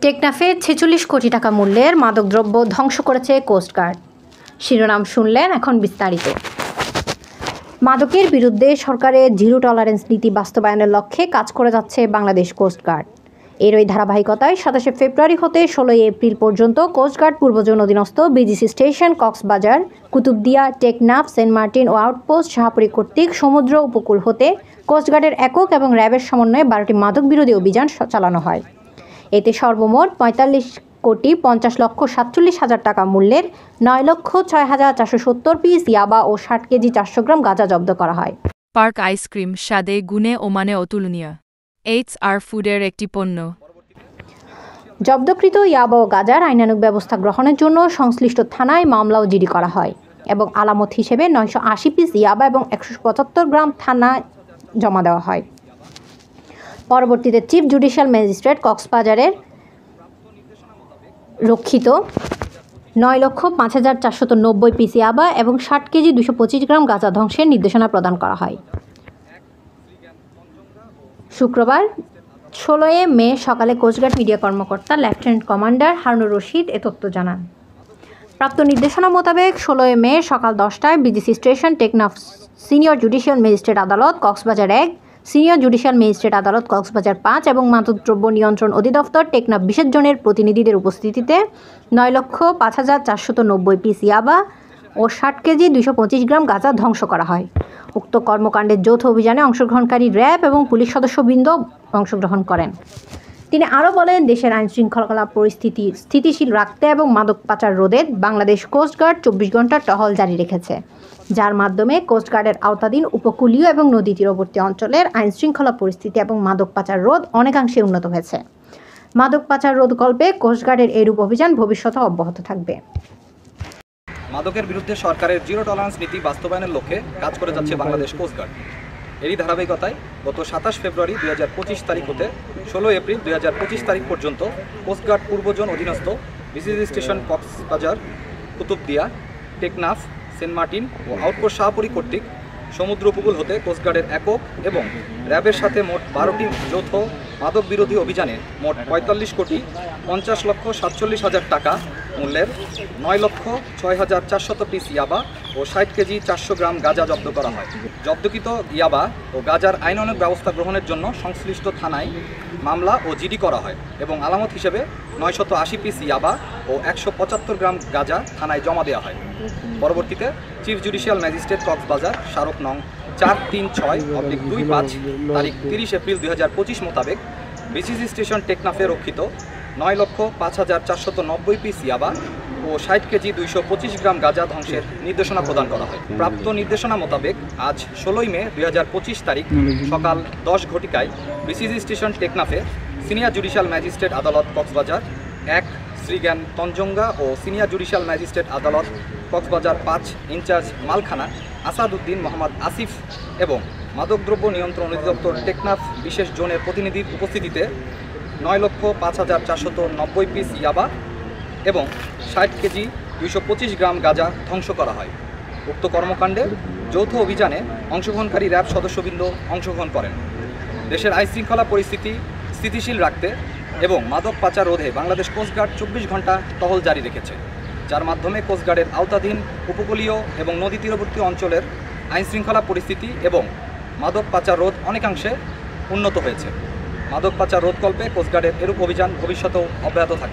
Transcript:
টেকনাফে ৪৬ কোটি টাকা মূল্যের মাদকদ্রব্য ধ্বংস করেছে কোস্টগার্ড। শিরোনাম শুনলেন, এখন বিস্তারিত। মাদকের বিরুদ্ধে সরকারের জিরো টলারেন্স নীতি বাস্তবায়নের লক্ষ্যে কাজ করে যাচ্ছে বাংলাদেশ কোস্টগার্ড। এরই ধারাবাহিকতায় ২৭শে ফেব্রুয়ারি হতে ১৬ই এপ্রিল পর্যন্ত কোস্টগার্ড পূর্বজন অধীনস্থ BGC station, Cox's Bazar, Kutubdia, Teknaf, Saint Martin ও আউটপোস্ট শাহপুরী কর্তৃক সমুদ্র উপকূল হতে কোস্টগার্ডের একক এবং র্যাবের সমন্বয়ে ১২টি মাদক বিরোধী অভিযান চালানো হয়। এতে সর্বমোট ৪৫,৪৭,৪৭,০০০ টাকা মূল্যের ৯,৬,৪৭০ পিস ইয়াবা ও ৬০ কেজি ৪০০ গ্রাম গাঁজা জব্দ করা হয়। পার্ক আইসক্রিম স্বাদে, গুণে ও মানে অতুলনীয়। এইচআর ফুডের একটি পণ্য। জব্দকৃত ইয়াবা ও গাঁজার আইনানুগ ব্যবস্থা গ্রহণের জন্য সংশ্লিষ্ট থানায় মামলা ও জিডি করা হয় এবং আলামত হিসেবে ৯৮০ পিস ইয়াবা এবং ১৭৫ গ্রাম থানায় জমা দেওয়া হয়। পরবর্তীতে চিফ জুডিশিয়াল ম্যাজিস্ট্রেট কক্সবাজারের রক্ষিত ৯,৫,৪৯০ পিস ইয়াবা এবং ৬০ কেজি ২২৫ গ্রাম গাঁজা ধ্বংসের নির্দেশনা প্রদান করা হয়। শুক্রবার ১৬ মে সকালে কোস্টগার্ড মিডিয়া কর্মকর্তা লেফটেন্যান্ট কমান্ডার হারুনুর রশিদ এ তথ্য জানান। প্রাপ্ত নির্দেশনা মোতাবেক ১৬ মে সকাল ১০টায় BGC station, Teknaf senior judicial magistrate আদালত কক্সবাজার ১, সিনিয়র জুডিশিয়াল ম্যাজিস্ট্রেট আদালত কক্সবাজার ৫ এবং মাদকদ্রব্য নিয়ন্ত্রণ অধিদপ্তর টেকনাফ বিশেষ জোনের প্রতিনিধিদের উপস্থিতিতে ৯,৫,৪৯০ পিস ইয়াবা ও ৬০ কেজি ২২৫ গ্রাম গাঁজা ধ্বংস করা হয়। উক্ত কর্মকাণ্ডের যৌথ অভিযানে অংশগ্রহণকারী র্যাব এবং পুলিশ সদস্যবৃন্দ অংশগ্রহণ করেন। তিনি আরও বলেন, দেশের আইনশৃঙ্খলা পরিস্থিতি স্থিতিশীল রাখতে এবং মাদক পাচার রোধে বাংলাদেশ কোস্টগার্ড ২৪ ঘন্টা টহল জারি রেখেছে, যার মাধ্যমে কোস্টগার্ডের আওতাধীন উপকূলীয় এবং নদী তীরবর্তী অঞ্চলের আইনশৃঙ্খলা পরিস্থিতি এবং মাদক পাচার রোধ অনেকাংশে উন্নত হয়েছে। মাদক পাচার রোধকল্পে কোস্টগার্ডের এরূপ অভিযান ভবিষ্যতে অব্যাহত থাকবে। মাদকের বিরুদ্ধে সরকারের জিরো টলারেন্স নীতি বাস্তবায়নের লক্ষ্যে কাজ করে যাচ্ছে বাংলাদেশ কোস্টগার্ড। এরই ধারাবাহিকতায় গত ২৭ ফেব্রুয়ারি ২০২৫ তারিখ হতে ১৬ এপ্রিল ২০২৫ তারিখ পর্যন্ত কোস্টগার্ড পূর্বজন অধীনস্থ BGC station, Cox's Bazar, Kutubdia, Teknaf, Saint Martin ও আউটপোস্ট শাহপুরী কর্তৃক সমুদ্র উপকূল হতে কোস্টগার্ডের একক এবং র্যাবের সাথে মোট ১২টি যৌথ মাদক বিরোধী অভিযানে মোট ৪৫,৪৭,৪৭,০০০ টাকা মূল্যের ৯,৬,৪০০ পিস ইয়াবা ও ৬০ কেজি ৪০০ গ্রাম গাঁজা জব্দ করা হয়। জব্দকৃত ইয়াবা ও গাঁজার আইনানুগ ব্যবস্থা গ্রহণের জন্য সংশ্লিষ্ট থানায় মামলা ও জিডি করা হয় এবং আলামত হিসেবে ৯৮০ পিস ইয়াবা ও ১৭৫ গ্রাম গাঁজা থানায় জমা দেওয়া হয়। পরবর্তীতে চিফ জুডিশিয়াল ম্যাজিস্ট্রেট কক্সবাজার স্মারক নং ৪৩৬/২৫ তারিখ ৩০ এপ্রিল ২০২৫ মোতাবেক বিজিসি স্টেশন টেকনাফে রক্ষিত ৯,৫,৪৯০ পিস ইয়াবা ও ৬০ কেজি ২২৫ গ্রাম গাঁজা ধ্বংসের নির্দেশনা প্রদান করা হয়। প্রাপ্ত নির্দেশনা মোতাবেক আজ ১৬ মে ২০২৫ তারিখ সকাল ১০ ঘটিকায় বিজিসি স্টেশন টেকনাফে সিনিয়র জুডিশিয়াল ম্যাজিস্ট্রেট আদালত কক্সবাজার ১, শ্রীজ্ঞান তঞ্জঙ্গা ও সিনিয়র জুডিশিয়াল ম্যাজিস্ট্রেট আদালত কক্সবাজার ৫ ইনচার্জ মালখানা আসাদউদ্দিন মোহাম্মদ আসিফ এবং মাদকদ্রব্য নিয়ন্ত্রণ অধিদপ্তর টেকনাফ বিশেষ জোনের প্রতিনিধির উপস্থিতিতে ৯,৫,৪৯০ পিস ইয়াবা এবং ৬০ কেজি ২২৫ গ্রাম গাঁজা ধ্বংস করা হয়। উক্ত কর্মকাণ্ডে যৌথ অভিযানে অংশগ্রহণকারী র্যাব সদস্যবৃন্দ অংশগ্রহণ করেন। দেশের আইনশৃঙ্খলা পরিস্থিতি স্থিতিশীল রাখতে এবং মাদক পাচার রোধে বাংলাদেশ কোস্টগার্ড ২৪ ঘন্টা টহল জারি রেখেছে, যার মাধ্যমে কোস্টগার্ডের আওতাধীন উপকূলীয় এবং নদী তীরবর্তী অঞ্চলের আইনশৃঙ্খলা পরিস্থিতি এবং মাদক পাচার রোধ অনেকাংশে উন্নত হয়েছে। মাদক পাচার রোধকল্পে কোস্টগার্ডের এরূপ অভিযান ভবিষ্যতেও অব্যাহত থাকবে।